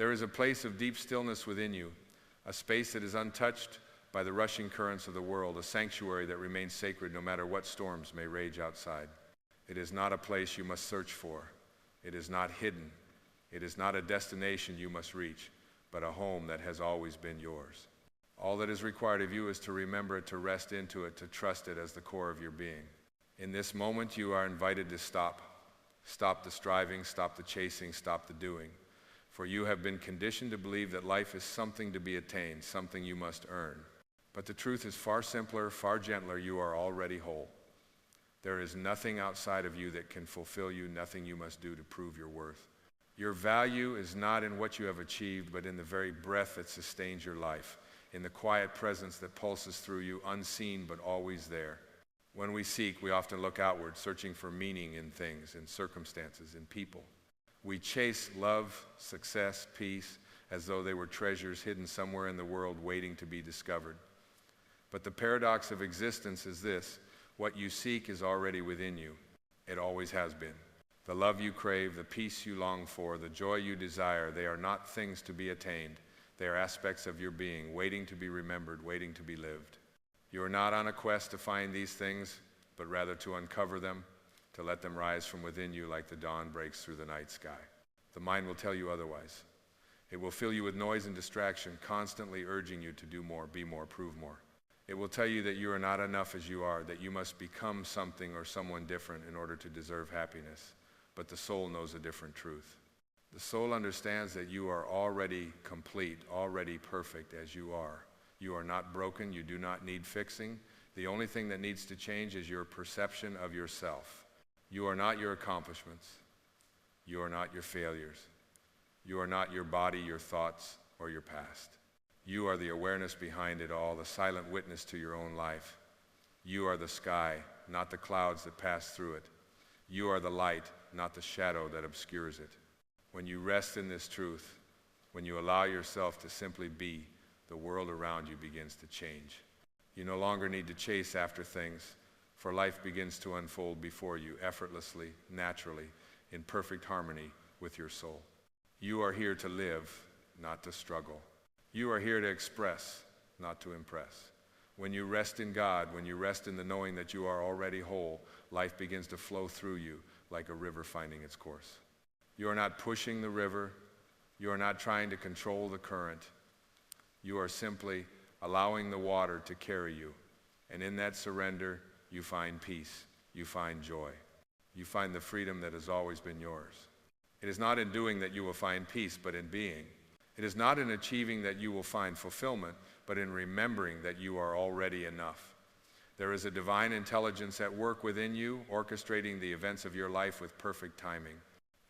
There is a place of deep stillness within you, a space that is untouched by the rushing currents of the world, a sanctuary that remains sacred no matter what storms may rage outside. It is not a place you must search for. It is not hidden. It is not a destination you must reach, but a home that has always been yours. All that is required of you is to remember it, to rest into it, to trust it as the core of your being. In this moment, you are invited to stop. Stop the striving, stop the chasing, stop the doing. For you have been conditioned to believe that life is something to be attained, something you must earn. But the truth is far simpler, far gentler. You are already whole. There is nothing outside of you that can fulfill you, nothing you must do to prove your worth. Your value is not in what you have achieved, but in the very breath that sustains your life, in the quiet presence that pulses through you, unseen but always there. When we seek, we often look outward, searching for meaning in things, in circumstances, in people. We chase love, success, peace, as though they were treasures hidden somewhere in the world waiting to be discovered. But the paradox of existence is this: what you seek is already within you. It always has been. The love you crave, the peace you long for, the joy you desire, they are not things to be attained. They are aspects of your being, waiting to be remembered, waiting to be lived. You are not on a quest to find these things, but rather to uncover them, to let them rise from within you like the dawn breaks through the night sky. The mind will tell you otherwise. It will fill you with noise and distraction, constantly urging you to do more, be more, prove more. It will tell you that you are not enough as you are, that you must become something or someone different in order to deserve happiness. But the soul knows a different truth. The soul understands that you are already complete, already perfect as you are. You are not broken. You do not need fixing. The only thing that needs to change is your perception of yourself. You are not your accomplishments. You are not your failures. You are not your body, your thoughts, or your past. You are the awareness behind it all, the silent witness to your own life. You are the sky, not the clouds that pass through it. You are the light, not the shadow that obscures it. When you rest in this truth, when you allow yourself to simply be, the world around you begins to change. You no longer need to chase after things, for life begins to unfold before you effortlessly, naturally, in perfect harmony with your soul. You are here to live, not to struggle. You are here to express, not to impress. When you rest in God, when you rest in the knowing that you are already whole, life begins to flow through you like a river finding its course. You are not pushing the river. You are not trying to control the current. You are simply allowing the water to carry you. And in that surrender, you find peace. You find joy. You find the freedom that has always been yours. It is not in doing that you will find peace, but in being. It is not in achieving that you will find fulfillment, but in remembering that you are already enough. There is a divine intelligence at work within you, orchestrating the events of your life with perfect timing.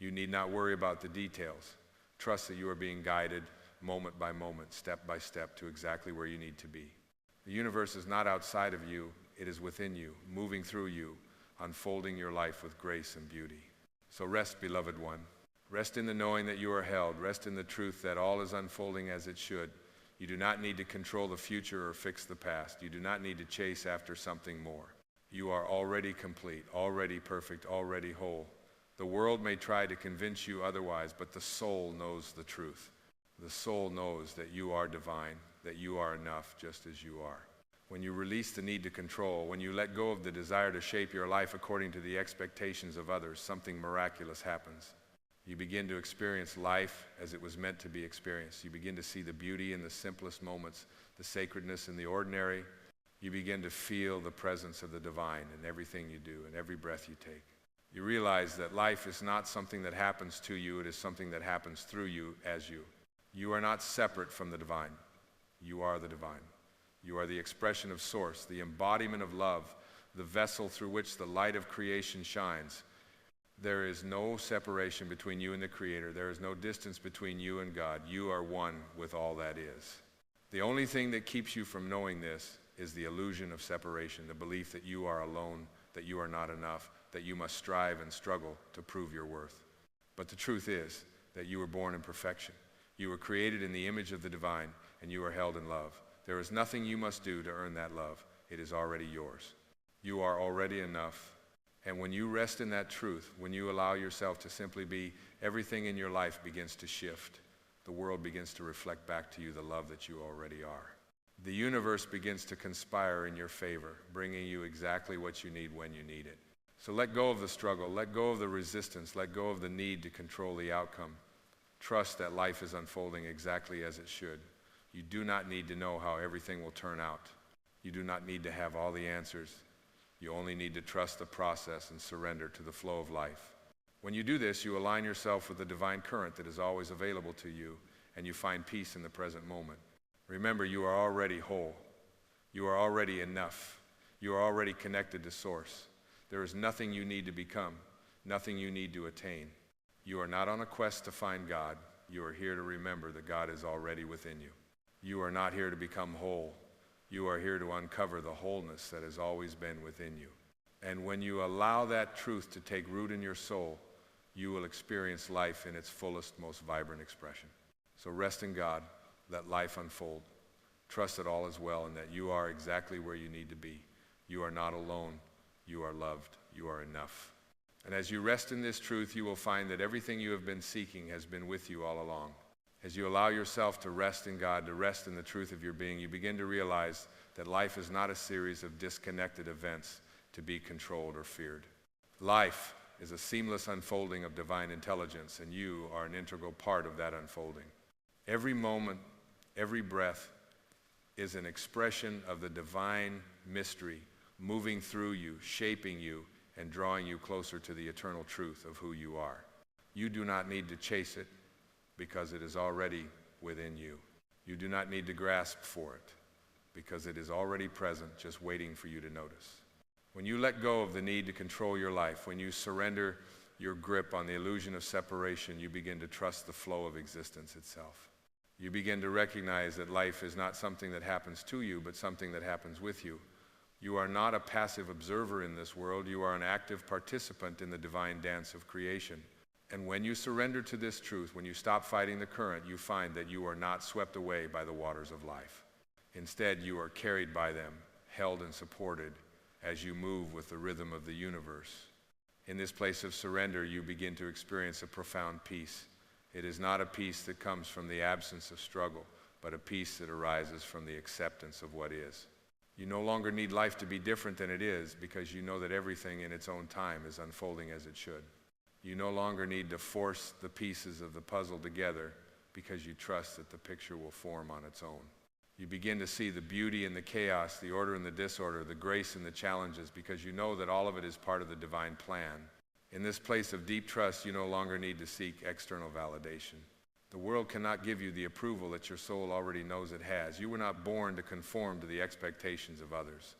You need not worry about the details. Trust that you are being guided moment by moment, step by step, to exactly where you need to be. The universe is not outside of you. It is within you, moving through you, unfolding your life with grace and beauty. So rest, beloved one. Rest in the knowing that you are held. Rest in the truth that all is unfolding as it should. You do not need to control the future or fix the past. You do not need to chase after something more. You are already complete, already perfect, already whole. The world may try to convince you otherwise, but the soul knows the truth. The soul knows that you are divine, that you are enough just as you are. When you release the need to control, when you let go of the desire to shape your life according to the expectations of others, something miraculous happens. You begin to experience life as it was meant to be experienced. You begin to see the beauty in the simplest moments, the sacredness in the ordinary. You begin to feel the presence of the divine in everything you do and every breath you take. You realize that life is not something that happens to you, it is something that happens through you as you. You are not separate from the divine. You are the divine. You are the expression of source, the embodiment of love, the vessel through which the light of creation shines. There is no separation between you and the Creator. There is no distance between you and God. You are one with all that is. The only thing that keeps you from knowing this is the illusion of separation, the belief that you are alone, that you are not enough, that you must strive and struggle to prove your worth. But the truth is that you were born in perfection. You were created in the image of the divine, and you are held in love. There is nothing you must do to earn that love. It is already yours. You are already enough. And when you rest in that truth, when you allow yourself to simply be, everything in your life begins to shift. the world begins to reflect back to you the love that you already are. The universe begins to conspire in your favor, bringing you exactly what you need when you need it. So let go of the struggle, let go of the resistance, let go of the need to control the outcome. Trust that life is unfolding exactly as it should. You do not need to know how everything will turn out. You do not need to have all the answers. You only need to trust the process and surrender to the flow of life. When you do this, you align yourself with the divine current that is always available to you, and you find peace in the present moment. Remember, you are already whole. You are already enough. You are already connected to Source. There is nothing you need to become, nothing you need to attain. You are not on a quest to find God. You are here to remember that God is already within you. You are not here to become whole. You are here to uncover the wholeness that has always been within you. And when you allow that truth to take root in your soul, you will experience life in its fullest, most vibrant expression. So rest in God, let life unfold. Trust that all is well and that you are exactly where you need to be. You are not alone. You are loved. You are enough. And as you rest in this truth, you will find that everything you have been seeking has been with you all along. As you allow yourself to rest in God, to rest in the truth of your being, you begin to realize that life is not a series of disconnected events to be controlled or feared. Life is a seamless unfolding of divine intelligence, and you are an integral part of that unfolding. Every moment, every breath is an expression of the divine mystery moving through you, shaping you, and drawing you closer to the eternal truth of who you are. You do not need to chase it, because it is already within you. You do not need to grasp for it, because it is already present, just waiting for you to notice. When you let go of the need to control your life, when you surrender your grip on the illusion of separation, you begin to trust the flow of existence itself. You begin to recognize that life is not something that happens to you, but something that happens with you. You are not a passive observer in this world. You are an active participant in the divine dance of creation. And when you surrender to this truth, when you stop fighting the current, you find that you are not swept away by the waters of life. Instead, you are carried by them, held and supported as you move with the rhythm of the universe. In this place of surrender, you begin to experience a profound peace. It is not a peace that comes from the absence of struggle, but a peace that arises from the acceptance of what is. You no longer need life to be different than it is, because you know that everything in its own time is unfolding as it should. You no longer need to force the pieces of the puzzle together, because you trust that the picture will form on its own. You begin to see the beauty in the chaos, the order in the disorder, the grace in the challenges, because you know that all of it is part of the divine plan. In this place of deep trust, you no longer need to seek external validation. The world cannot give you the approval that your soul already knows it has. You were not born to conform to the expectations of others.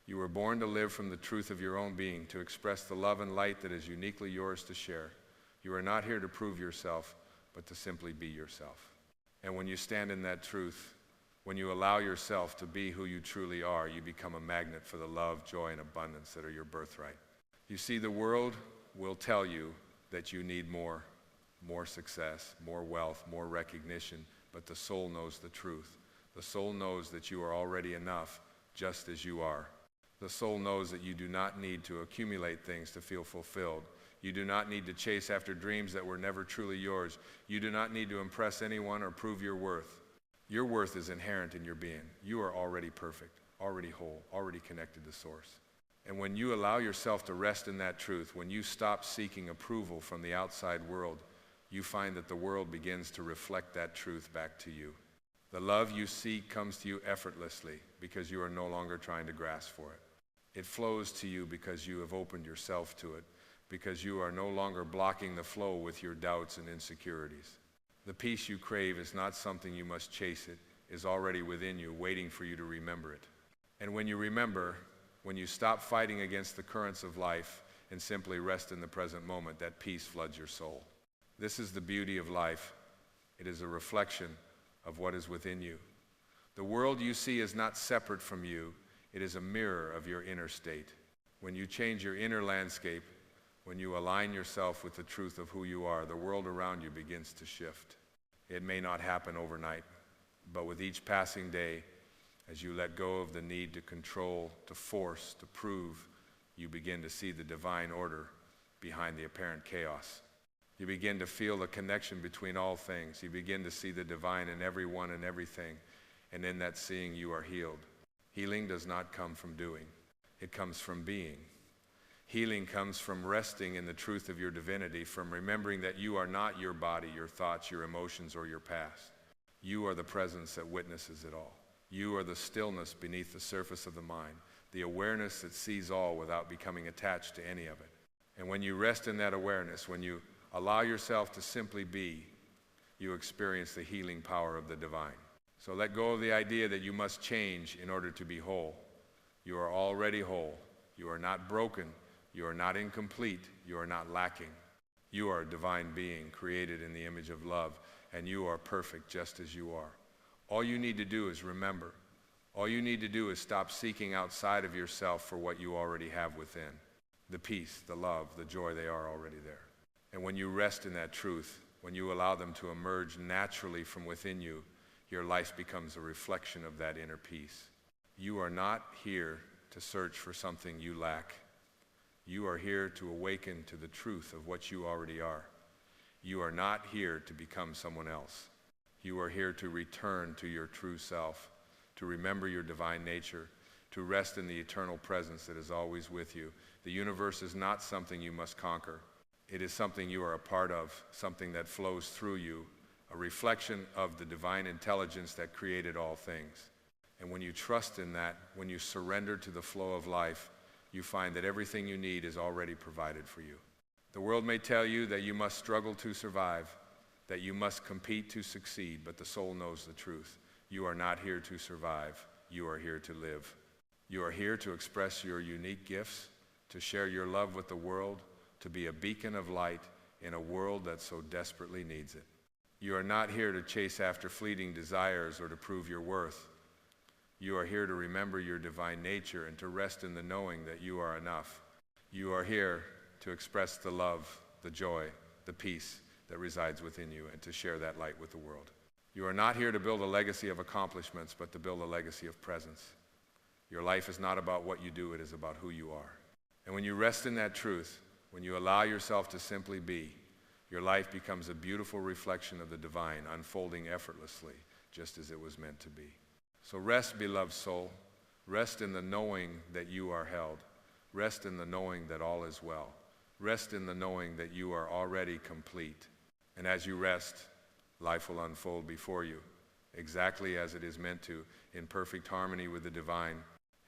You were born to live from the truth of your own being, to express the love and light that is uniquely yours to share. You are not here to prove yourself, but to simply be yourself. And when you stand in that truth, when you allow yourself to be who you truly are, you become a magnet for the love, joy, and abundance that are your birthright. You see, the world will tell you that you need more success, more wealth, more recognition, but the soul knows the truth. The soul knows that you are already enough, just as you are. The soul knows that you do not need to accumulate things to feel fulfilled. You do not need to chase after dreams that were never truly yours. You do not need to impress anyone or prove your worth. Your worth is inherent in your being. You are already perfect, already whole, already connected to Source. And when you allow yourself to rest in that truth, when you stop seeking approval from the outside world, you find that the world begins to reflect that truth back to you. The love you seek comes to you effortlessly, because you are no longer trying to grasp for it. It flows to you because you have opened yourself to it, because you are no longer blocking the flow with your doubts and insecurities. The peace you crave is not something you must chase. It is already within you, waiting for you to remember it. And when you remember, when you stop fighting against the currents of life and simply rest in the present moment, that peace floods your soul. This is the beauty of life. It is a reflection of what is within you. The world you see is not separate from you. It is a mirror of your inner state. When you change your inner landscape, when you align yourself with the truth of who you are, the world around you begins to shift. It may not happen overnight, but with each passing day, as you let go of the need to control, to force, to prove, you begin to see the divine order behind the apparent chaos. You begin to feel the connection between all things. You begin to see the divine in everyone and everything. And in that seeing, you are healed. Healing does not come from doing. It comes from being. Healing comes from resting in the truth of your divinity, from remembering that you are not your body, your thoughts, your emotions, or your past. You are the presence that witnesses it all. You are the stillness beneath the surface of the mind, the awareness that sees all without becoming attached to any of it. And when you rest in that awareness, when you allow yourself to simply be, you experience the healing power of the divine. So let go of the idea that you must change in order to be whole. You are already whole. You are not broken. You are not incomplete. You are not lacking. You are a divine being created in the image of love, and you are perfect just as you are. All you need to do is remember. All you need to do is stop seeking outside of yourself for what you already have within. The peace, the love, the joy, they are already there. And when you rest in that truth, when you allow them to emerge naturally from within you, your life becomes a reflection of that inner peace. You are not here to search for something you lack. You are here to awaken to the truth of what you already are. You are not here to become someone else. You are here to return to your true self, to remember your divine nature, to rest in the eternal presence that is always with you. The universe is not something you must conquer. It is something you are a part of, something that flows through you, a reflection of the divine intelligence that created all things. And when you trust in that, when you surrender to the flow of life, you find that everything you need is already provided for you. The world may tell you that you must struggle to survive, that you must compete to succeed, but the soul knows the truth. You are not here to survive. You are here to live. You are here to express your unique gifts, to share your love with the world, to be a beacon of light in a world that so desperately needs it. You are not here to chase after fleeting desires or to prove your worth. You are here to remember your divine nature and to rest in the knowing that you are enough. You are here to express the love, the joy, the peace that resides within you and to share that light with the world. You are not here to build a legacy of accomplishments, but to build a legacy of presence. Your life is not about what you do, it is about who you are. And when you rest in that truth, when you allow yourself to simply be, your life becomes a beautiful reflection of the divine, unfolding effortlessly, just as it was meant to be. So rest, beloved soul. Rest in the knowing that you are held. Rest in the knowing that all is well. Rest in the knowing that you are already complete. And as you rest, life will unfold before you, exactly as it is meant to, in perfect harmony with the divine.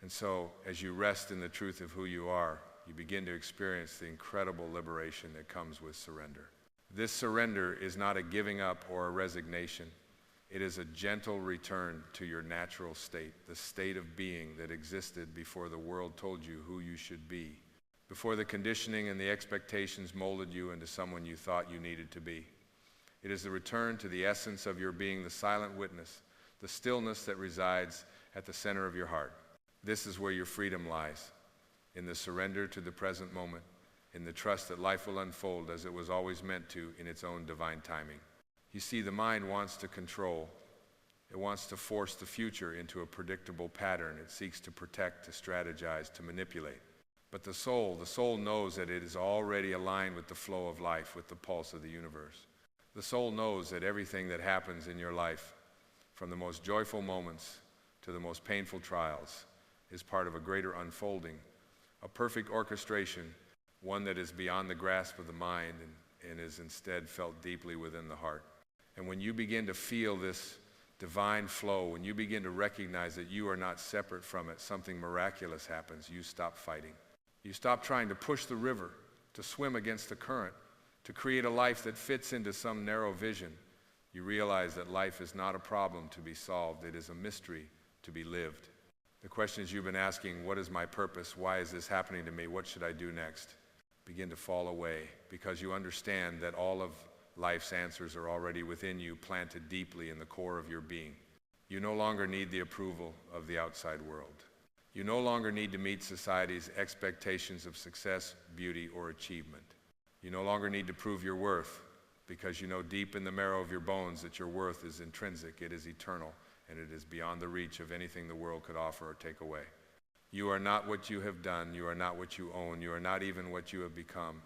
And so, as you rest in the truth of who you are, you begin to experience the incredible liberation that comes with surrender. This surrender is not a giving up or a resignation. It is a gentle return to your natural state, the state of being that existed before the world told you who you should be, before the conditioning and the expectations molded you into someone you thought you needed to be. It is the return to the essence of your being, the silent witness, the stillness that resides at the center of your heart. This is where your freedom lies, in the surrender to the present moment, in the trust that life will unfold as it was always meant to in its own divine timing. You see, the mind wants to control. It wants to force the future into a predictable pattern. It seeks to protect, to strategize, to manipulate. But the soul knows that it is already aligned with the flow of life, with the pulse of the universe. The soul knows that everything that happens in your life, from the most joyful moments to the most painful trials, is part of a greater unfolding, a perfect orchestration, one that is beyond the grasp of the mind and is instead felt deeply within the heart. And when you begin to feel this divine flow, when you begin to recognize that you are not separate from it, something miraculous happens. You stop fighting. You stop trying to push the river, to swim against the current, to create a life that fits into some narrow vision. You realize that life is not a problem to be solved. It is a mystery to be lived. The questions you've been asking, what is my purpose? Why is this happening to me? What should I do next? Begin to fall away because you understand that all of life's answers are already within you, planted deeply in the core of your being. You no longer need the approval of the outside world. You no longer need to meet society's expectations of success, beauty, or achievement. You no longer need to prove your worth because you know deep in the marrow of your bones that your worth is intrinsic, it is eternal, and it is beyond the reach of anything the world could offer or take away. You are not what you have done. You are not what you own. You are not even what you have become.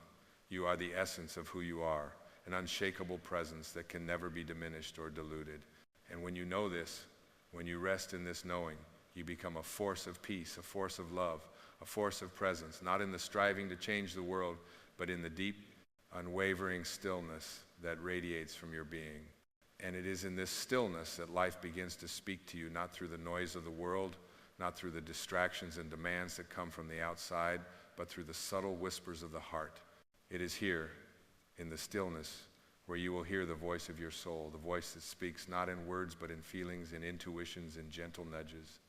You are the essence of who you are. an unshakable presence that can never be diminished or diluted. And when you know this, when you rest in this knowing, you become a force of peace, a force of love, a force of presence, not in the striving to change the world, but in the deep, unwavering stillness that radiates from your being. And it is in this stillness that life begins to speak to you, not through the noise of the world, not through the distractions and demands that come from the outside, but through the subtle whispers of the heart. It is here, in the stillness, where you will hear the voice of your soul, the voice that speaks not in words, but in feelings, in intuitions, in gentle nudges.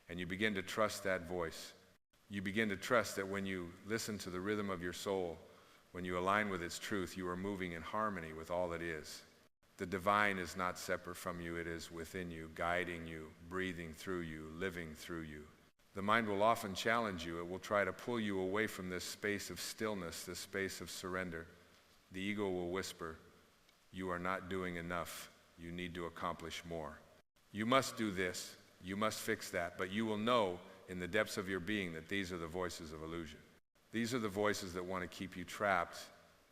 And you begin to trust that voice. You begin to trust that when you listen to the rhythm of your soul, when you align with its truth, you are moving in harmony with all that is. The divine is not separate from you, it is within you, guiding you, breathing through you, living through you. The mind will often challenge you. It will try to pull you away from this space of stillness, this space of surrender. The ego will whisper, you are not doing enough. You need to accomplish more. You must do this. You must fix that. But you will know in the depths of your being that these are the voices of illusion. These are the voices that want to keep you trapped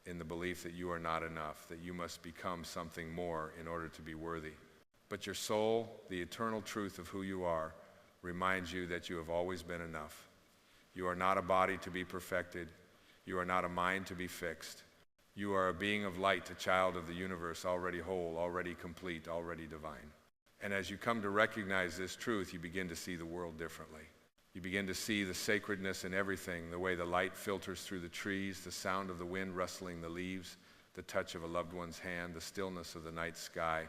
in the belief that you are not enough, that you must become something more in order to be worthy. But your soul, the eternal truth of who you are, reminds you that you have always been enough. You are not a body to be perfected. You are not a mind to be fixed. You are a being of light, a child of the universe, already whole, already complete, already divine. And as you come to recognize this truth, you begin to see the world differently. You begin to see the sacredness in everything, the way the light filters through the trees, the sound of the wind rustling the leaves, the touch of a loved one's hand, the stillness of the night sky.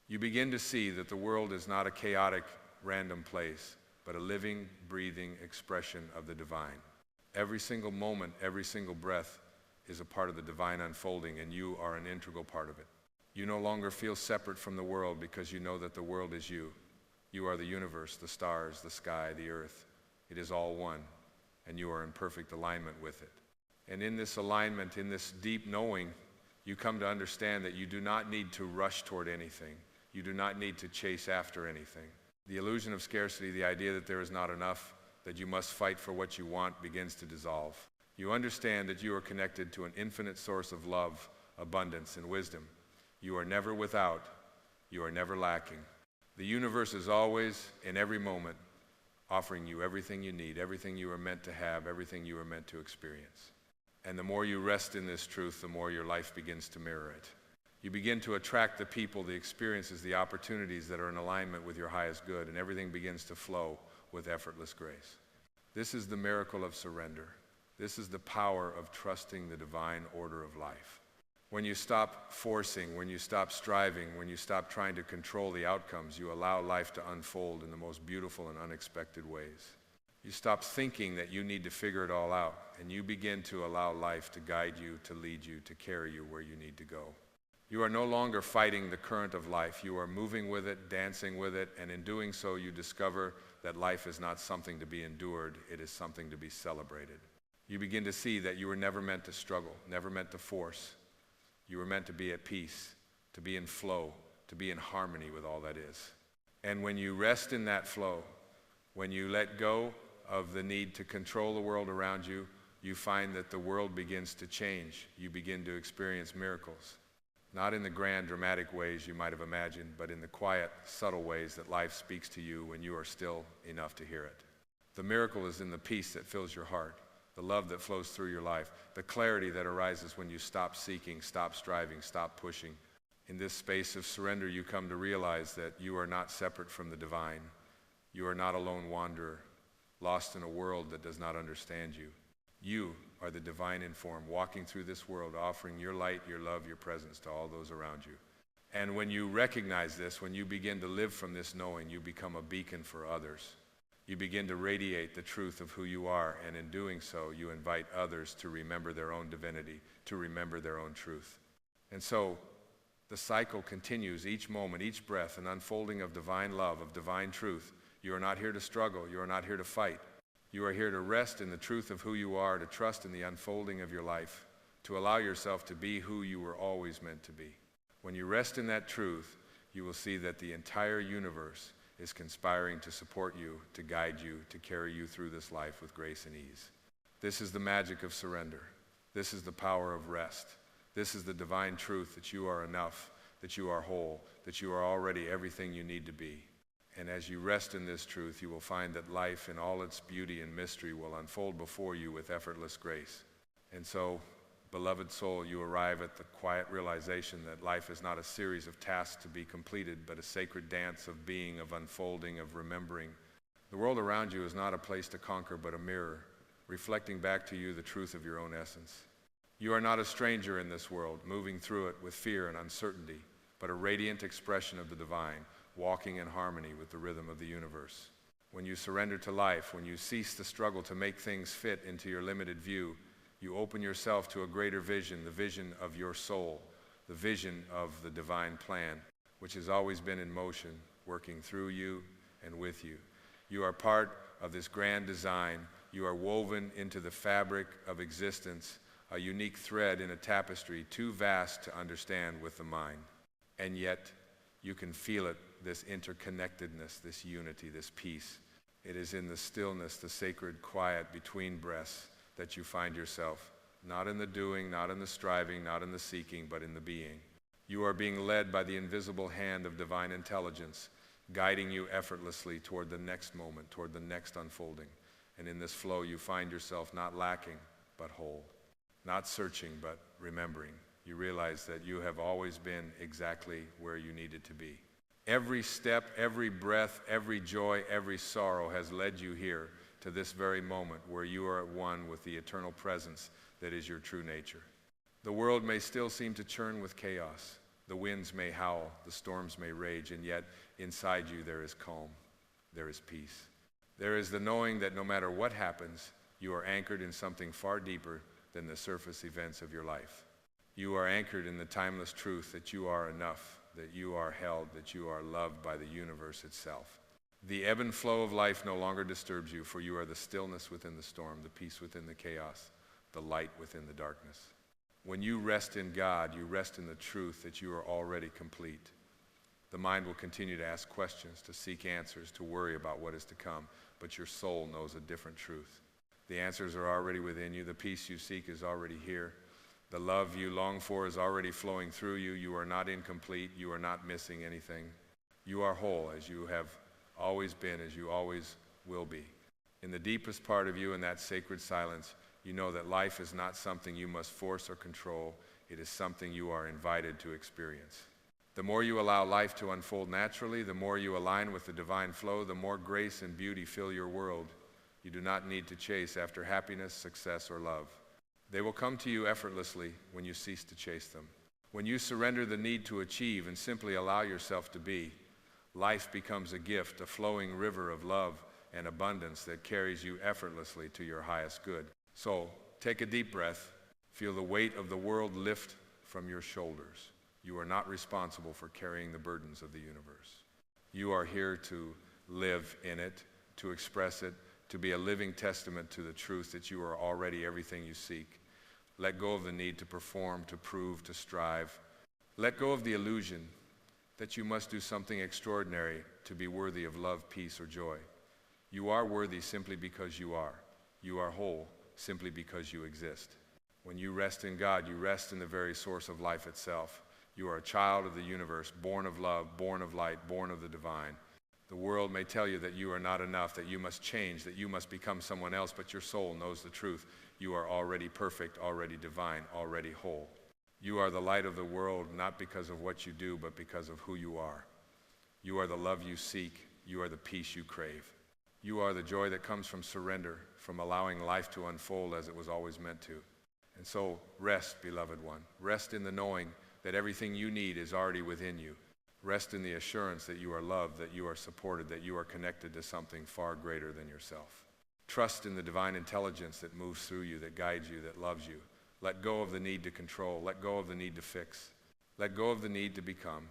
You begin to see that the world is not a chaotic, random place, but a living, breathing expression of the divine. Every single moment, every single breath is a part of the divine unfolding, and you are an integral part of it. You no longer feel separate from the world because you know that the world is you. You are the universe, the stars, the sky, the earth. It is all one, and you are in perfect alignment with it. And in this alignment, in this deep knowing, you come to understand that you do not need to rush toward anything. You do not need to chase after anything. The illusion of scarcity, the idea that there is not enough, that you must fight for what you want, begins to dissolve. You understand that you are connected to an infinite source of love, abundance, and wisdom. You are never without. You are never lacking. The universe is always, in every moment, offering you everything you need, everything you are meant to have, everything you are meant to experience. And the more you rest in this truth, the more your life begins to mirror it. You begin to attract the people, the experiences, the opportunities that are in alignment with your highest good, and everything begins to flow with effortless grace. This is the miracle of surrender. This is the power of trusting the divine order of life. When you stop forcing, when you stop striving, when you stop trying to control the outcomes, you allow life to unfold in the most beautiful and unexpected ways. You stop thinking that you need to figure it all out, and you begin to allow life to guide you, to lead you, to carry you where you need to go. You are no longer fighting the current of life. You are moving with it, dancing with it, and in doing so, you discover that life is not something to be endured. It is something to be celebrated. You begin to see that you were never meant to struggle, never meant to force. You were meant to be at peace, to be in flow, to be in harmony with all that is. And when you rest in that flow, when you let go of the need to control the world around you, you find that the world begins to change. You begin to experience miracles. Not in the grand, dramatic ways you might have imagined, but in the quiet, subtle ways that life speaks to you when you are still enough to hear it. The miracle is in the peace that fills your heart, the love that flows through your life, the clarity that arises when you stop seeking, stop striving, stop pushing. In this space of surrender, you come to realize that you are not separate from the divine. You are not a lone wanderer, lost in a world that does not understand you. You are the divine in form, walking through this world, offering your light, your love, your presence to all those around you. And when you recognize this, when you begin to live from this knowing, you become a beacon for others. You begin to radiate the truth of who you are, and in doing so, you invite others to remember their own divinity, to remember their own truth. And so, the cycle continues each moment, each breath, an unfolding of divine love, of divine truth. You are not here to struggle. You are not here to fight. You are here to rest in the truth of who you are, to trust in the unfolding of your life, to allow yourself to be who you were always meant to be. When you rest in that truth, you will see that the entire universe is conspiring to support you, to guide you, to carry you through this life with grace and ease. This is the magic of surrender. This is the power of rest. This is the divine truth that you are enough, that you are whole, that you are already everything you need to be. And as you rest in this truth, you will find that life in all its beauty and mystery will unfold before you with effortless grace. And so, beloved soul, you arrive at the quiet realization that life is not a series of tasks to be completed, but a sacred dance of being, of unfolding, of remembering. The world around you is not a place to conquer, but a mirror, reflecting back to you the truth of your own essence. You are not a stranger in this world, moving through it with fear and uncertainty, but a radiant expression of the divine, walking in harmony with the rhythm of the universe. When you surrender to life, when you cease the struggle to make things fit into your limited view, you open yourself to a greater vision, the vision of your soul, the vision of the divine plan, which has always been in motion, working through you and with you. You are part of this grand design. You are woven into the fabric of existence, a unique thread in a tapestry too vast to understand with the mind. And yet, you can feel it, this interconnectedness, this unity, this peace. It is in the stillness, the sacred quiet between breaths, that you find yourself, not in the doing, not in the striving, not in the seeking, but in the being. You are being led by the invisible hand of divine intelligence, guiding you effortlessly toward the next moment, toward the next unfolding. And in this flow, you find yourself not lacking, but whole. Not searching, but remembering. You realize that you have always been exactly where you needed to be. Every step, every breath, every joy, every sorrow has led you here to this very moment where you are at one with the eternal presence that is your true nature. The world may still seem to churn with chaos. The winds may howl, the storms may rage, and yet inside you there is calm, there is peace. There is the knowing that no matter what happens, you are anchored in something far deeper than the surface events of your life. You are anchored in the timeless truth that you are enough, that you are held, that you are loved by the universe itself. The ebb and flow of life no longer disturbs you, for you are the stillness within the storm, the peace within the chaos, the light within the darkness. When you rest in God, you rest in the truth that you are already complete. The mind will continue to ask questions, to seek answers, to worry about what is to come, but your soul knows a different truth. The answers are already within you. The peace you seek is already here. The love you long for is already flowing through you. You are not incomplete. You are not missing anything. You are whole as you have always been, as you always will be. In the deepest part of you, in that sacred silence, you know that life is not something you must force or control. It is something you are invited to experience. The more you allow life to unfold naturally, the more you align with the divine flow, the more grace and beauty fill your world. You do not need to chase after happiness, success, or love. They will come to you effortlessly when you cease to chase them. When you surrender the need to achieve and simply allow yourself to be, life becomes a gift, a flowing river of love and abundance that carries you effortlessly to your highest good. So, take a deep breath. Feel the weight of the world lift from your shoulders. You are not responsible for carrying the burdens of the universe. You are here to live in it, to express it, to be a living testament to the truth that you are already everything you seek. Let go of the need to perform, to prove, to strive. Let go of the illusion that you must do something extraordinary to be worthy of love, peace, or joy. You are worthy simply because you are. You are whole simply because you exist. When you rest in God, you rest in the very source of life itself. You are a child of the universe, born of love, born of light, born of the divine. The world may tell you that you are not enough, that you must change, that you must become someone else, but your soul knows the truth. You are already perfect, already divine, already whole. You are the light of the world, not because of what you do, but because of who you are. You are the love you seek. You are the peace you crave. You are the joy that comes from surrender, from allowing life to unfold as it was always meant to. And so rest, beloved one. Rest in the knowing that everything you need is already within you. Rest in the assurance that you are loved, that you are supported, that you are connected to something far greater than yourself. Trust in the divine intelligence that moves through you, that guides you, that loves you. Let go of the need to control. Let go of the need to fix. Let go of the need to become,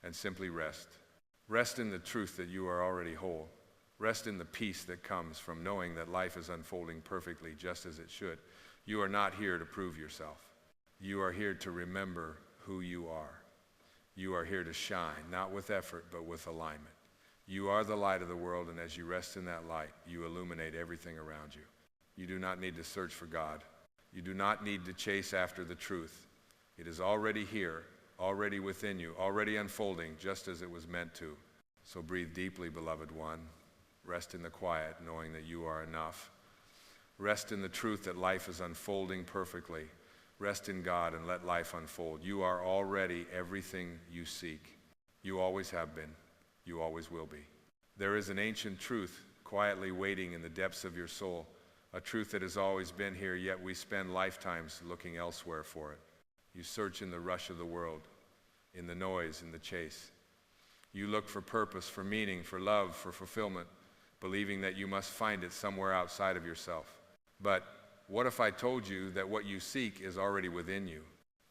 and simply rest. Rest in the truth that you are already whole. Rest in the peace that comes from knowing that life is unfolding perfectly just as it should. You are not here to prove yourself. You are here to remember who you are. You are here to shine, not with effort, but with alignment. You are the light of the world, and as you rest in that light, you illuminate everything around you. You do not need to search for God. You do not need to chase after the truth. It is already here, already within you, already unfolding just as it was meant to. So breathe deeply, beloved one. Rest in the quiet, knowing that you are enough. Rest in the truth that life is unfolding perfectly. Rest in God and let life unfold. You are already everything you seek. You always have been. You always will be. There is an ancient truth quietly waiting in the depths of your soul, a truth that has always been here, yet we spend lifetimes looking elsewhere for it. You search in the rush of the world, in the noise, in the chase. You look for purpose, for meaning, for love, for fulfillment, believing that you must find it somewhere outside of yourself. But what if I told you that what you seek is already within you?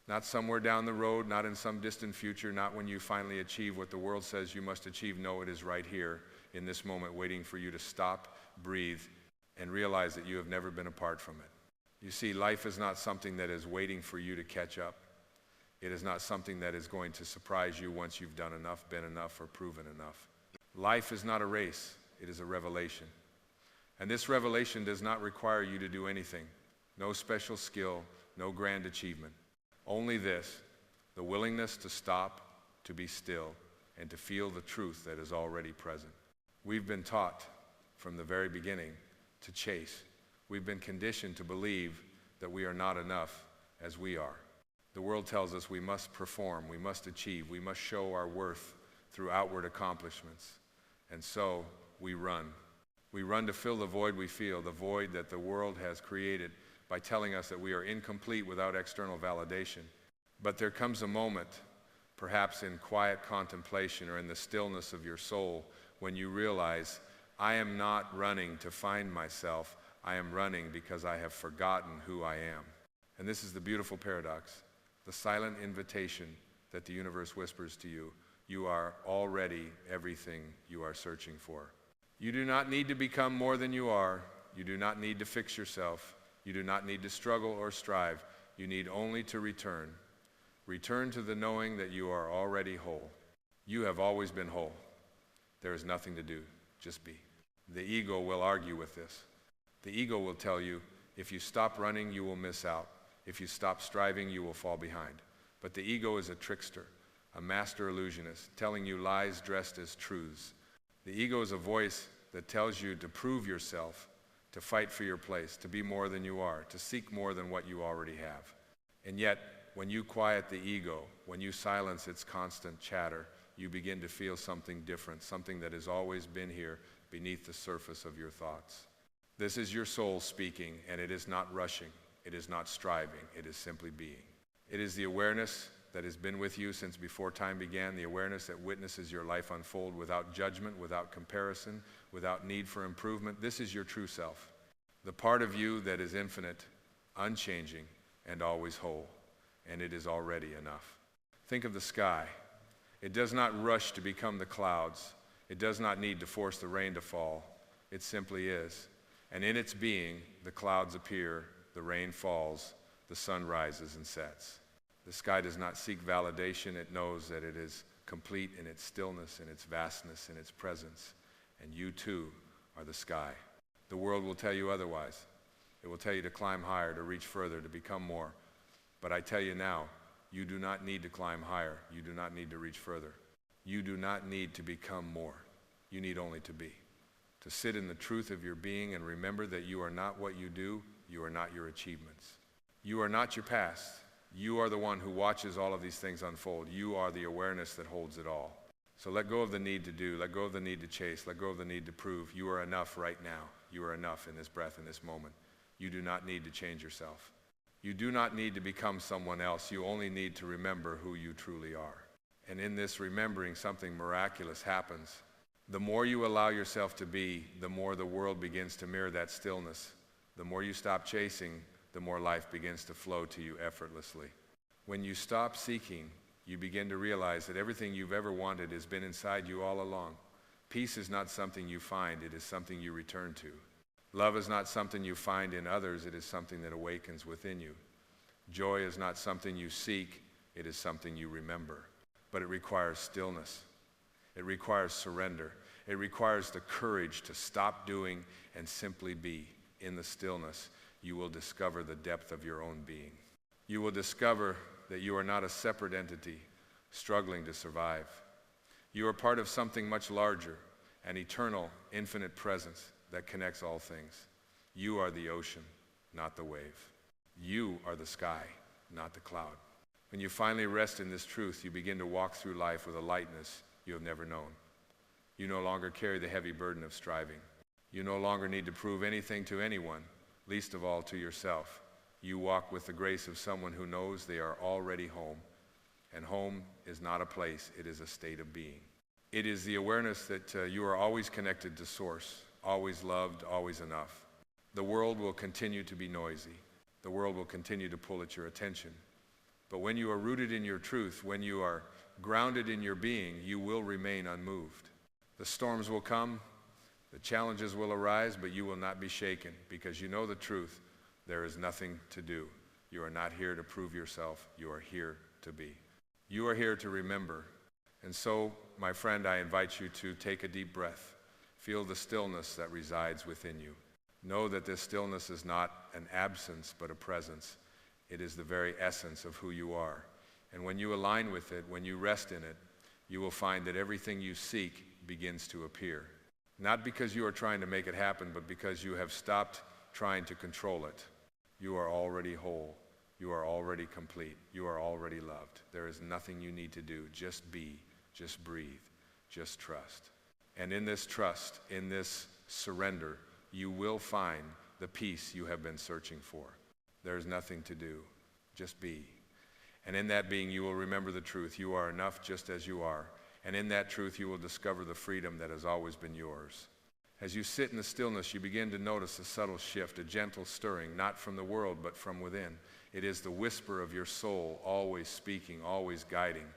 Not somewhere down the road, not in some distant future, not when you finally achieve what the world says you must achieve. No, it is right here in this moment, waiting for you to stop, breathe, and realize that you have never been apart from it. You see, life is not something that is waiting for you to catch up. It is not something that is going to surprise you once you've done enough, been enough, or proven enough. Life is not a race. It is a revelation. And this revelation does not require you to do anything. No special skill, no grand achievement. Only this, the willingness to stop, to be still, and to feel the truth that is already present. We've been taught from the very beginning to chase. We've been conditioned to believe that we are not enough as we are. The world tells us we must perform, we must achieve, we must show our worth through outward accomplishments. And so we run. We run to fill the void we feel, the void that the world has created by telling us that we are incomplete without external validation. But there comes a moment, perhaps in quiet contemplation or in the stillness of your soul, when you realize, I am not running to find myself, I am running because I have forgotten who I am. And this is the beautiful paradox, the silent invitation that the universe whispers to you. You are already everything you are searching for. You do not need to become more than you are. You do not need to fix yourself. You do not need to struggle or strive. You need only to return. Return to the knowing that you are already whole. You have always been whole. There is nothing to do, just be. The ego will argue with this. The ego will tell you, if you stop running, you will miss out. If you stop striving, you will fall behind. But the ego is a trickster, a master illusionist, telling you lies dressed as truths. The ego is a voice that tells you to prove yourself, to fight for your place, to be more than you are, to seek more than what you already have. And yet, when you quiet the ego, when you silence its constant chatter, you begin to feel something different, something that has always been here beneath the surface of your thoughts. This is your soul speaking, and it is not rushing, it is not striving, it is simply being. It is the awareness that has been with you since before time began, the awareness that witnesses your life unfold without judgment, without comparison, without need for improvement. This is your true self, the part of you that is infinite, unchanging, and always whole, and it is already enough. Think of the sky. It does not rush to become the clouds. It does not need to force the rain to fall. It simply is. And in its being, the clouds appear, the rain falls, the sun rises and sets. The sky does not seek validation. It knows that it is complete in its stillness, in its vastness, in its presence. And you too are the sky. The world will tell you otherwise. It will tell you to climb higher, to reach further, to become more. But I tell you now, you do not need to climb higher. You do not need to reach further. You do not need to become more. You need only to be. To sit in the truth of your being and remember that you are not what you do, you are not your achievements. You are not your past. You are the one who watches all of these things unfold. You are the awareness that holds it all. So let go of the need to do, let go of the need to chase, let go of the need to prove. You are enough right now. You are enough in this breath, in this moment. You do not need to change yourself. You do not need to become someone else. You only need to remember who you truly are. And in this remembering, something miraculous happens. The more you allow yourself to be, the more the world begins to mirror that stillness. The more you stop chasing, the more life begins to flow to you effortlessly. When you stop seeking, you begin to realize that everything you've ever wanted has been inside you all along. Peace is not something you find, it is something you return to. Love is not something you find in others, it is something that awakens within you. Joy is not something you seek, it is something you remember. But it requires stillness. It requires surrender. It requires the courage to stop doing and simply be. In the stillness, you will discover the depth of your own being. You will discover that you are not a separate entity struggling to survive. You are part of something much larger, an eternal, infinite presence that connects all things. You are the ocean, not the wave. You are the sky, not the cloud. When you finally rest in this truth, you begin to walk through life with a lightness you have never known. You no longer carry the heavy burden of striving. You no longer need to prove anything to anyone, least of all to yourself. You walk with the grace of someone who knows they are already home. And home is not a place, it is a state of being. It is the awareness that you are always connected to Source, always loved, always enough. The world will continue to be noisy. The world will continue to pull at your attention. But when you are rooted in your truth, when you are grounded in your being, you will remain unmoved. The storms will come, the challenges will arise, but you will not be shaken because you know the truth. There is nothing to do. You are not here to prove yourself. You are here to be. You are here to remember. And so, my friend, I invite you to take a deep breath. Feel the stillness that resides within you. Know that this stillness is not an absence, but a presence. It is the very essence of who you are. And when you align with it, when you rest in it, you will find that everything you seek begins to appear. Not because you are trying to make it happen, but because you have stopped trying to control it. You are already whole. You are already complete. You are already loved. There is nothing you need to do. Just be, just breathe, just trust. And in this trust, in this surrender, you will find the peace you have been searching for. There is nothing to do. Just be. And in that being, you will remember the truth. You are enough just as you are. And in that truth, you will discover the freedom that has always been yours. As you sit in the stillness, you begin to notice a subtle shift, a gentle stirring, not from the world, but from within. It is the whisper of your soul, always speaking, always guiding.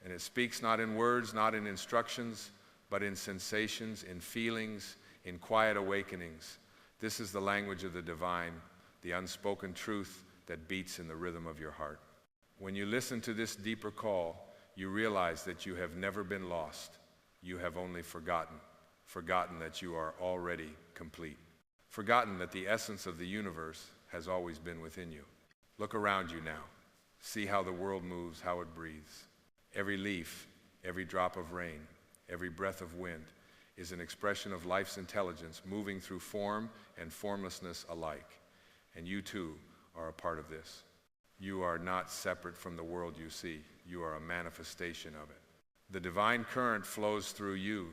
And it speaks not in words, not in instructions, but in sensations, in feelings, in quiet awakenings. This is the language of the divine, the unspoken truth that beats in the rhythm of your heart. When you listen to this deeper call, you realize that you have never been lost. You have only forgotten that you are already complete. Forgotten that the essence of the universe has always been within you. Look around you now. See how the world moves, how it breathes. Every leaf, every drop of rain, every breath of wind is an expression of life's intelligence moving through form and formlessness alike. And you too are a part of this. You are not separate from the world you see. You are a manifestation of it. The divine current flows through you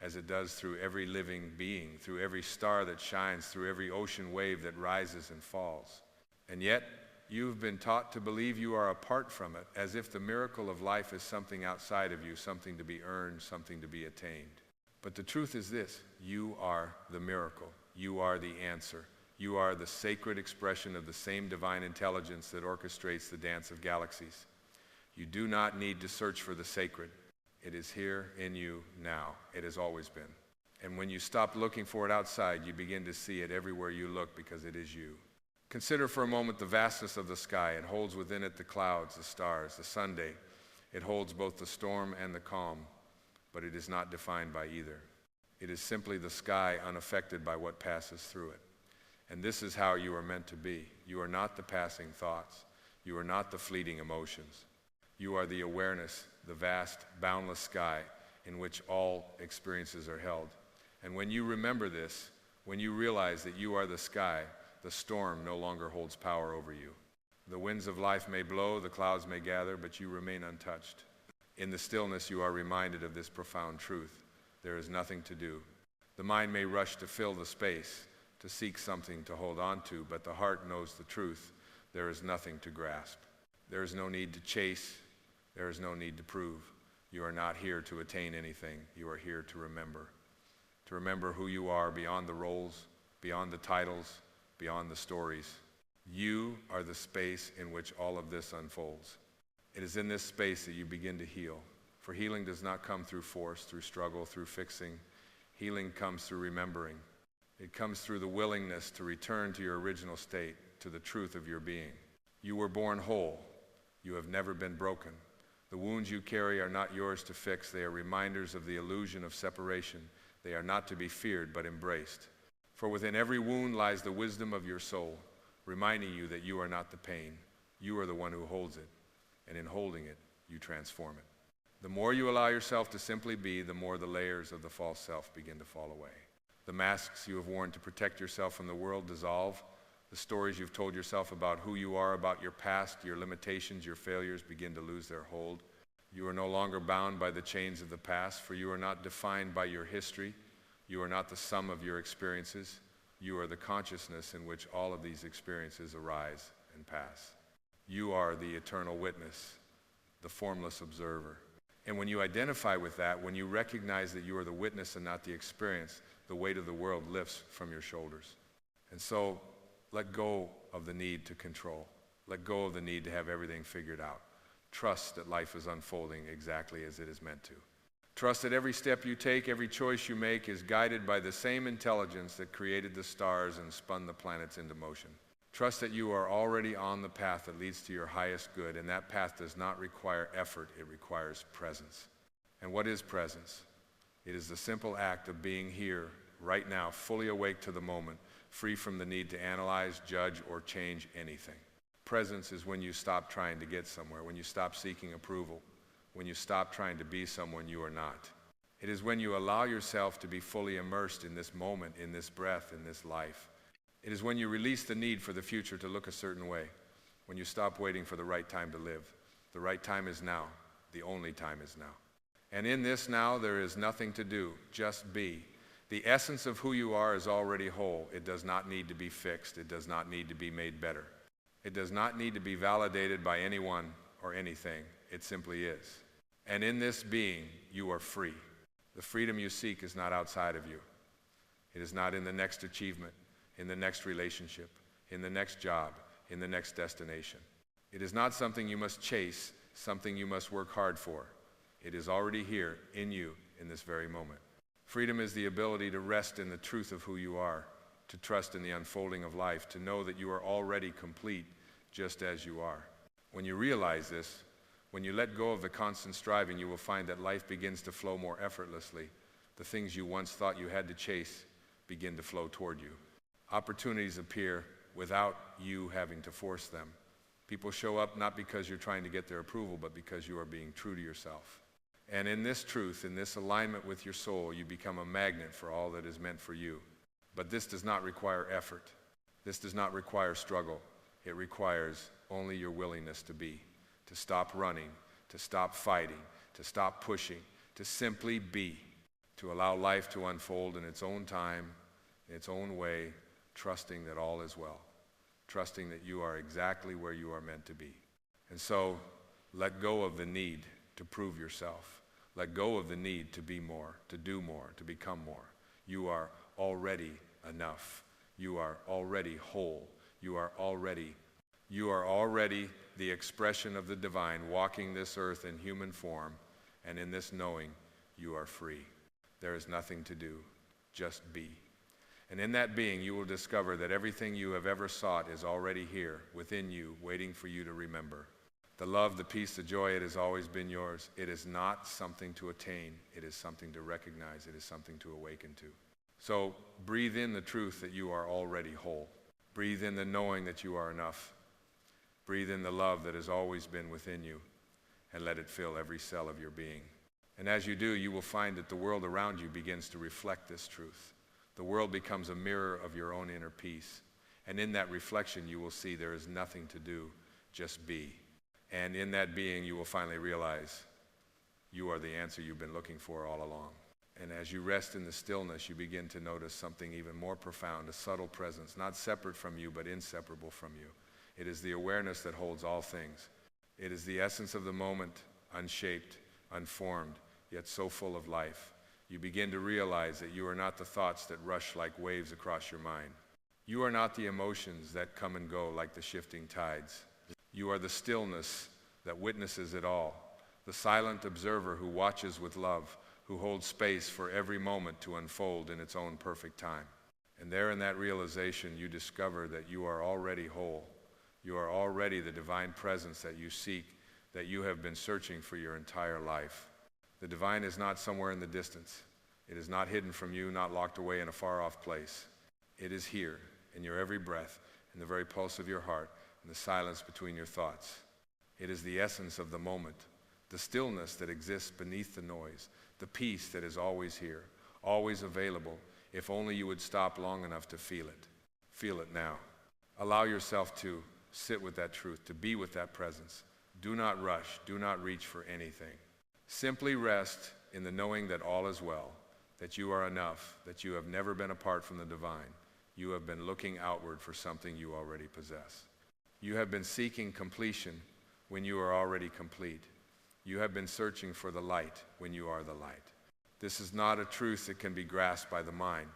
as it does through every living being, through every star that shines, through every ocean wave that rises and falls. And yet, you've been taught to believe you are apart from it, as if the miracle of life is something outside of you, something to be earned, something to be attained. But the truth is this: you are the miracle. You are the answer. You are the sacred expression of the same divine intelligence that orchestrates the dance of galaxies. You do not need to search for the sacred. It is here in you now. It has always been. And when you stop looking for it outside, you begin to see it everywhere you look because it is you. Consider for a moment the vastness of the sky. It holds within it the clouds, the stars, the Sunday. It holds both the storm and the calm, but it is not defined by either. It is simply the sky unaffected by what passes through it. And this is how you are meant to be. You are not the passing thoughts. You are not the fleeting emotions. You are the awareness, the vast, boundless sky in which all experiences are held. And when you remember this, when you realize that you are the sky, the storm no longer holds power over you. The winds of life may blow, the clouds may gather, but you remain untouched. In the stillness, you are reminded of this profound truth. There is nothing to do. The mind may rush to fill the space, to seek something to hold on to, but the heart knows the truth. There is nothing to grasp. There is no need to chase. There is no need to prove. You are not here to attain anything. You are here to remember who you are beyond the roles, beyond the titles, beyond the stories. You are the space in which all of this unfolds. It is in this space that you begin to heal. For healing does not come through force, through struggle, through fixing. Healing comes through remembering. It comes through the willingness to return to your original state, to the truth of your being. You were born whole. You have never been broken. The wounds you carry are not yours to fix. They are reminders of the illusion of separation. They are not to be feared, but embraced. For within every wound lies the wisdom of your soul, reminding you that you are not the pain. You are the one who holds it. and in holding it, you transform it. The more you allow yourself to simply be, the more the layers of the false self begin to fall away. The masks you have worn to protect yourself from the world dissolve. The stories you've told yourself about who you are, about your past, your limitations, your failures begin to lose their hold. You are no longer bound by the chains of the past, for you are not defined by your history. You are not the sum of your experiences. You are the consciousness in which all of these experiences arise and pass. You are the eternal witness, the formless observer. And when you identify with that, when you recognize that you are the witness and not the experience, the weight of the world lifts from your shoulders. And so, let go of the need to control. Let go of the need to have everything figured out. Trust that life is unfolding exactly as it is meant to. Trust that every step you take, every choice you make is guided by the same intelligence that created the stars and spun the planets into motion. Trust that you are already on the path that leads to your highest good, and that path does not require effort, it requires presence. And what is presence? It is the simple act of being here, right now, fully awake to the moment, free from the need to analyze, judge, or change anything. Presence is when you stop trying to get somewhere, when you stop seeking approval, when you stop trying to be someone you are not. It is when you allow yourself to be fully immersed in this moment, in this breath, in this life. It is when you release the need for the future to look a certain way, when you stop waiting for the right time to live. The right time is now. The only time is now. And in this now, there is nothing to do, just be. The essence of who you are is already whole. It does not need to be fixed. It does not need to be made better. It does not need to be validated by anyone or anything. It simply is. And in this being, you are free. The freedom you seek is not outside of you. It is not in the next achievement, in the next relationship, in the next job, in the next destination. It is not something you must chase, something you must work hard for. It is already here in you in this very moment. Freedom is the ability to rest in the truth of who you are, to trust in the unfolding of life, to know that you are already complete just as you are. When you realize this, when you let go of the constant striving, you will find that life begins to flow more effortlessly. The things you once thought you had to chase begin to flow toward you. Opportunities appear without you having to force them. People show up not because you're trying to get their approval, but because you are being true to yourself. And in this truth, in this alignment with your soul, you become a magnet for all that is meant for you. But this does not require effort. This does not require struggle. It requires only your willingness to be, to stop running, to stop fighting, to stop pushing, to simply be, to allow life to unfold in its own time, in its own way, trusting that all is well, trusting that you are exactly where you are meant to be. And so, let go of the need to prove yourself. Let go of the need to be more, to do more, to become more. You are already enough. You are already whole. You are already the expression of the divine walking this earth in human form, and in this knowing, you are free. There is nothing to do, just be. And in that being, you will discover that everything you have ever sought is already here, within you, waiting for you to remember. The love, the peace, the joy, it has always been yours. It is not something to attain. It is something to recognize. It is something to awaken to. So breathe in the truth that you are already whole. Breathe in the knowing that you are enough. Breathe in the love that has always been within you, and let it fill every cell of your being. And as you do, you will find that the world around you begins to reflect this truth. The world becomes a mirror of your own inner peace. And in that reflection, you will see there is nothing to do, just be. And in that being, you will finally realize you are the answer you've been looking for all along. And as you rest in the stillness, you begin to notice something even more profound, a subtle presence, not separate from you, but inseparable from you. It is the awareness that holds all things. It is the essence of the moment, unshaped, unformed, yet so full of life. You begin to realize that you are not the thoughts that rush like waves across your mind. You are not the emotions that come and go like the shifting tides. You are the stillness that witnesses it all, the silent observer who watches with love, who holds space for every moment to unfold in its own perfect time. And there in that realization, you discover that you are already whole. You are already the divine presence that you seek, that you have been searching for your entire life. The divine is not somewhere in the distance. It is not hidden from you, not locked away in a far-off place. It is here, in your every breath, in the very pulse of your heart, in the silence between your thoughts. It is the essence of the moment, the stillness that exists beneath the noise, the peace that is always here, always available, if only you would stop long enough to feel it. Feel it now. Allow yourself to sit with that truth, to be with that presence. Do not rush, do not reach for anything. Simply rest in the knowing that all is well, that you are enough, that you have never been apart from the divine. You have been looking outward for something you already possess. You have been seeking completion when you are already complete. You have been searching for the light when you are the light. This is not a truth that can be grasped by the mind.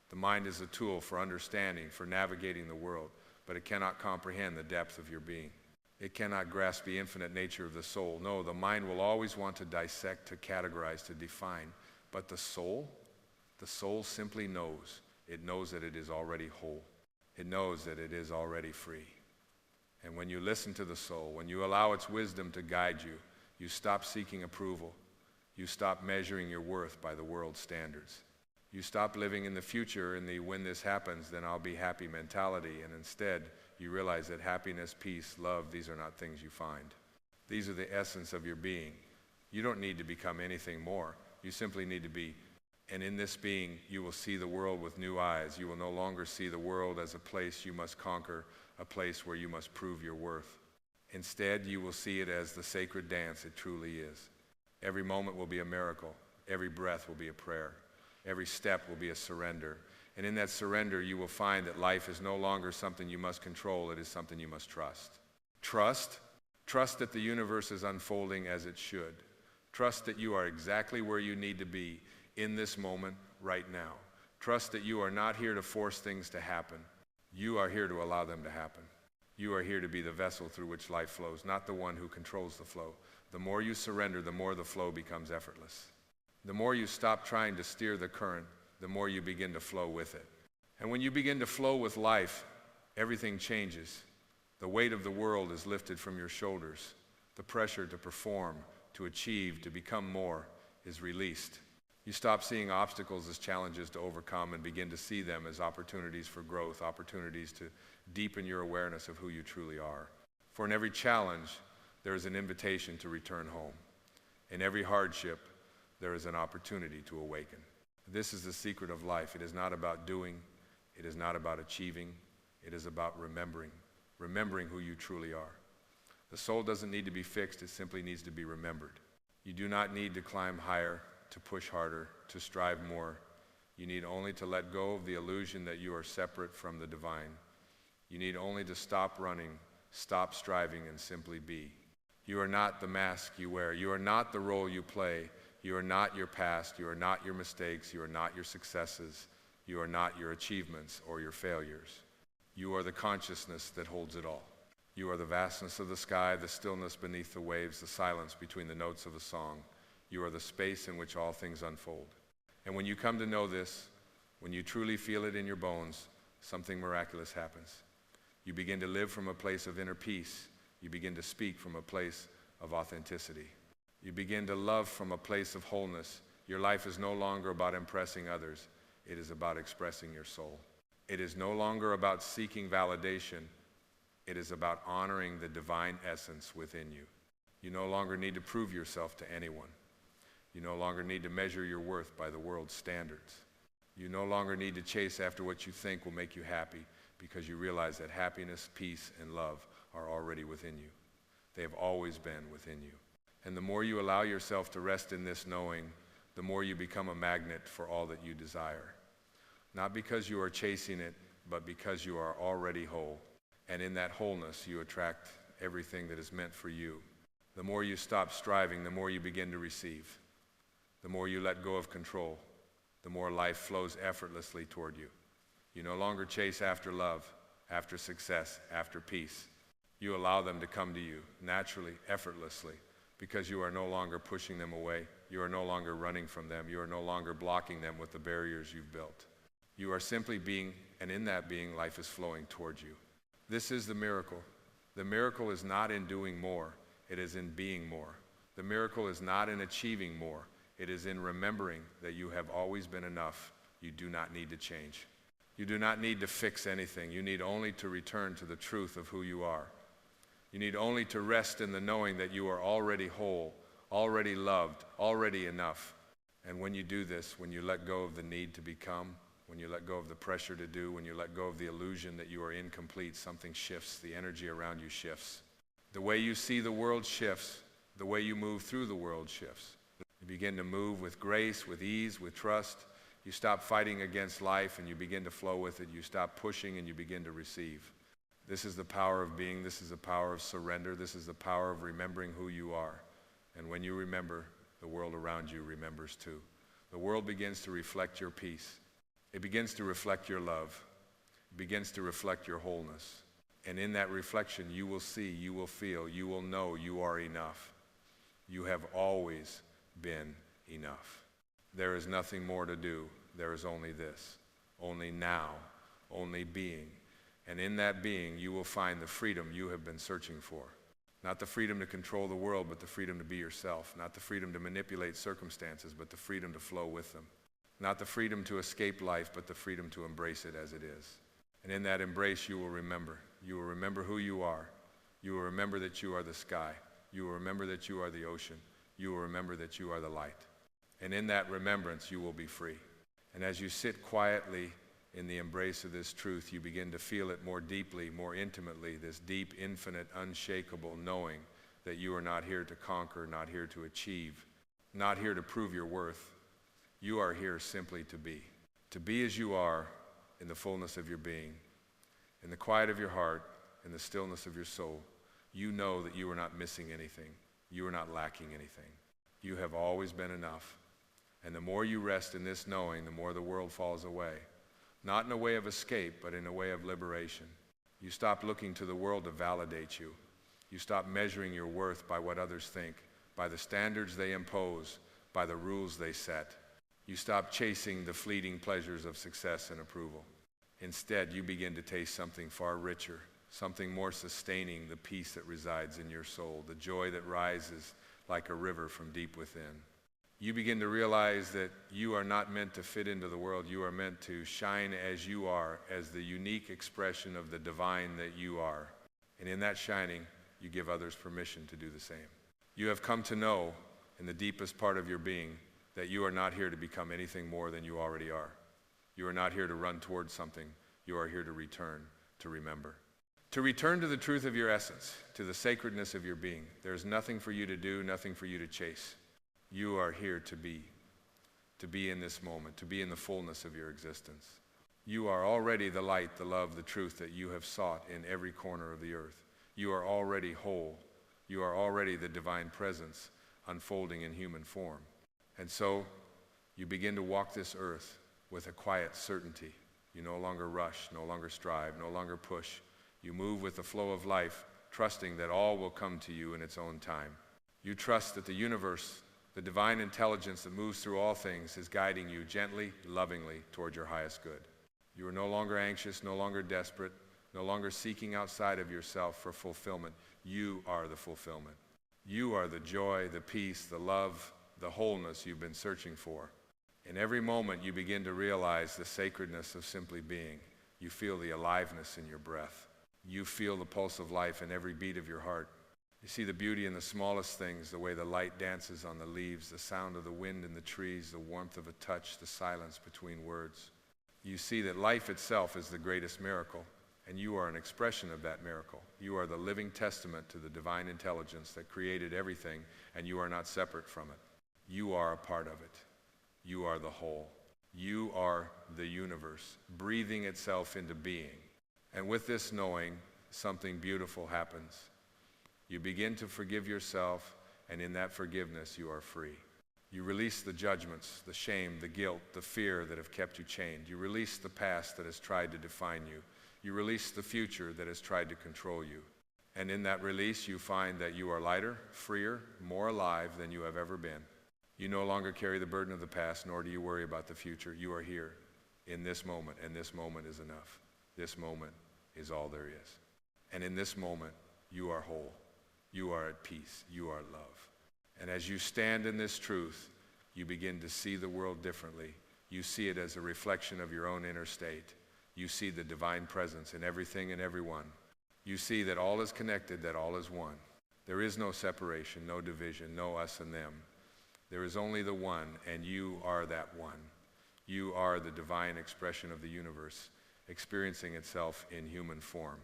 The mind is a tool for understanding, for navigating the world, but it cannot comprehend the depth of your being. It cannot grasp the infinite nature of the soul. No, the mind will always want to dissect, to categorize, to define. But the soul simply knows. It knows that it is already whole. It knows that it is already free. And when you listen to the soul, when you allow its wisdom to guide you, you stop seeking approval. You stop measuring your worth by the world's standards. You stop living in the future in the when this happens, then I'll be happy mentality, and instead you realize that happiness, peace, love, these are not things you find. These are the essence of your being. You don't need to become anything more. You simply need to be. And in this being, you will see the world with new eyes. You will no longer see the world as a place you must conquer, a place where you must prove your worth. Instead, you will see it as the sacred dance it truly is. Every moment will be a miracle. Every breath will be a prayer. Every step will be a surrender. And in that surrender, you will find that life is no longer something you must control. It is something you must trust. Trust that the universe is unfolding as it should. Trust that you are exactly where you need to be in this moment right now. Trust that you are not here to force things to happen. You are here to allow them to happen. You are here to be the vessel through which life flows, not the one who controls the flow. The more you surrender, the more the flow becomes effortless. The more you stop trying to steer the current, the more you begin to flow with it. And when you begin to flow with life, everything changes. The weight of the world is lifted from your shoulders. The pressure to perform, to achieve, to become more is released. You stop seeing obstacles as challenges to overcome and begin to see them as opportunities for growth, opportunities to deepen your awareness of who you truly are. For in every challenge, there is an invitation to return home. In every hardship, there is an opportunity to awaken. This is the secret of life. It is not about doing. It is not about achieving. It is about remembering who you truly are. The soul doesn't need to be fixed. It simply needs to be remembered. You do not need to climb higher, to push harder, to strive more. You need only to let go of the illusion that you are separate from the divine. You need only to stop running, stop striving, and simply be. You are not the mask you wear. You are not the role you play. You are not your past. You are not your mistakes. You are not your successes. You are not your achievements or your failures. You are the consciousness that holds it all. You are the vastness of the sky, the stillness beneath the waves, the silence between the notes of a song. You are the space in which all things unfold. And when you come to know this, when you truly feel it in your bones, something miraculous happens. You begin to live from a place of inner peace. You begin to speak from a place of authenticity. You begin to love from a place of wholeness. Your life is no longer about impressing others. It is about expressing your soul. It is no longer about seeking validation. It is about honoring the divine essence within you. You no longer need to prove yourself to anyone. You no longer need to measure your worth by the world's standards. You no longer need to chase after what you think will make you happy, because you realize that happiness, peace, and love are already within you. They have always been within you. And the more you allow yourself to rest in this knowing, the more you become a magnet for all that you desire. Not because you are chasing it, but because you are already whole. And in that wholeness, you attract everything that is meant for you. The more you stop striving, the more you begin to receive. The more you let go of control, the more life flows effortlessly toward you. You no longer chase after love, after success, after peace. You allow them to come to you naturally, effortlessly, because you are no longer pushing them away. You are no longer running from them. You are no longer blocking them with the barriers you've built. You are simply being, and in that being, life is flowing towards you. This is the miracle. The miracle is not in doing more. It is in being more. The miracle is not in achieving more. It is in remembering that you have always been enough. You do not need to change. You do not need to fix anything. You need only to return to the truth of who you are. You need only to rest in the knowing that you are already whole, already loved, already enough. And when you do this, when you let go of the need to become, when you let go of the pressure to do, when you let go of the illusion that you are incomplete, something shifts. The energy around you shifts. The way you see the world shifts. The way you move through the world shifts. You begin to move with grace, with ease, with trust. You stop fighting against life and you begin to flow with it. You stop pushing and you begin to receive. This is the power of being. This is the power of surrender. This is the power of remembering who you are. And when you remember, the world around you remembers too. The world begins to reflect your peace. It begins to reflect your love. It begins to reflect your wholeness. And in that reflection, you will see, you will feel, you will know you are enough. You have always been enough. There is nothing more to do. There is only this. Only now. Only being. And in that being, you will find the freedom you have been searching for. Not the freedom to control the world, but the freedom to be yourself. Not the freedom to manipulate circumstances, but the freedom to flow with them. Not the freedom to escape life, but the freedom to embrace it as it is. And in that embrace, you will remember. You will remember who you are. You will remember that you are the sky. You will remember that you are the ocean. You will remember that you are the light. And in that remembrance, you will be free. And as you sit quietly in the embrace of this truth, you begin to feel it more deeply, more intimately, this deep, infinite, unshakable knowing that you are not here to conquer, not here to achieve, not here to prove your worth. You are here simply to be as you are in the fullness of your being, in the quiet of your heart, in the stillness of your soul. You know that you are not missing anything. You are not lacking anything. You have always been enough. And the more you rest in this knowing, the more the world falls away. Not in a way of escape, but in a way of liberation. You stop looking to the world to validate you. You stop measuring your worth by what others think, by the standards they impose, by the rules they set. You stop chasing the fleeting pleasures of success and approval. Instead, you begin to taste something far richer, something more sustaining, the peace that resides in your soul, the joy that rises like a river from deep within. You begin to realize that you are not meant to fit into the world. You are meant to shine as you are, as the unique expression of the divine that you are. And in that shining, you give others permission to do the same. You have come to know in the deepest part of your being that you are not here to become anything more than you already are. You are not here to run towards something. You are here to return, to remember. To return to the truth of your essence, to the sacredness of your being. There is nothing for you to do, nothing for you to chase. You are here to be in this moment, to be in the fullness of your existence. You are already the light, the love, the truth that you have sought in every corner of the earth. You are already whole. You are already the divine presence unfolding in human form. And so you begin to walk this earth with a quiet certainty. You no longer rush, no longer strive, no longer push. You move with the flow of life, trusting that all will come to you in its own time. You trust that the universe, the divine intelligence that moves through all things, is guiding you gently, lovingly toward your highest good. You are no longer anxious, no longer desperate, no longer seeking outside of yourself for fulfillment. You are the fulfillment. You are the joy, the peace, the love, the wholeness you've been searching for. In every moment, you begin to realize the sacredness of simply being. You feel the aliveness in your breath. You feel the pulse of life in every beat of your heart. You see the beauty in the smallest things, the way the light dances on the leaves, the sound of the wind in the trees, the warmth of a touch, the silence between words. You see that life itself is the greatest miracle, and you are an expression of that miracle. You are the living testament to the divine intelligence that created everything, and you are not separate from it. You are a part of it. You are the whole. You are the universe, breathing itself into being. And with this knowing, something beautiful happens. You begin to forgive yourself, and in that forgiveness, you are free. You release the judgments, the shame, the guilt, the fear that have kept you chained. You release the past that has tried to define you. You release the future that has tried to control you. And in that release, you find that you are lighter, freer, more alive than you have ever been. You no longer carry the burden of the past, nor do you worry about the future. You are here in this moment, and this moment is enough. This moment is all there is. And in this moment, you are whole. You are at peace. You are love. And as you stand in this truth, you begin to see the world differently. You see it as a reflection of your own inner state. You see the divine presence in everything and everyone. You see that all is connected, that all is one. There is no separation, no division, no us and them. There is only the one, and you are that one. You are the divine expression of the universe, experiencing itself in human form.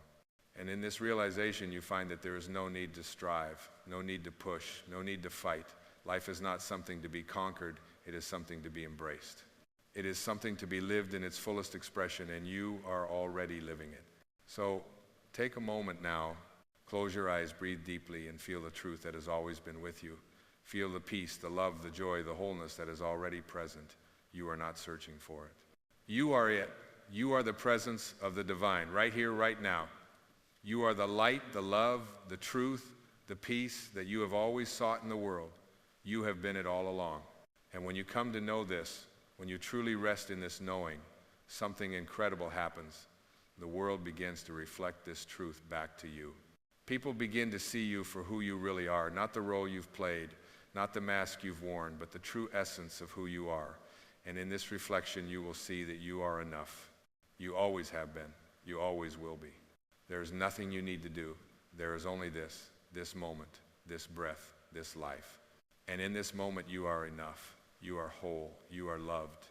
And in this realization, you find that there is no need to strive, no need to push, no need to fight. Life is not something to be conquered, it is something to be embraced. It is something to be lived in its fullest expression, and you are already living it. So take a moment now, close your eyes, breathe deeply, and feel the truth that has always been with you. Feel the peace, the love, the joy, the wholeness that is already present. You are not searching for it. You are it. You are the presence of the divine, right here, right now. You are the light, the love, the truth, the peace that you have always sought in the world. You have been it all along. And when you come to know this, when you truly rest in this knowing, something incredible happens. The world begins to reflect this truth back to you. People begin to see you for who you really are, not the role you've played, not the mask you've worn, but the true essence of who you are. And in this reflection, you will see that you are enough. You always have been. You always will be. There is nothing you need to do. There is only this moment, this breath, this life. And in this moment, you are enough. You are whole. You are loved.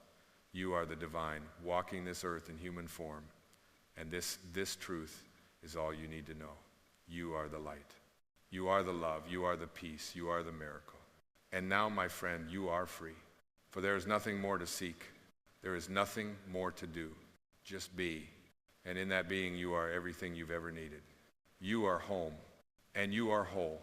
You are the divine, walking this earth in human form. And this truth is all you need to know. You are the light. You are the love. You are the peace. You are the miracle. And now, my friend, you are free. For there is nothing more to seek. There is nothing more to do. Just be. And in that being, you are everything you've ever needed. You are home, and you are whole.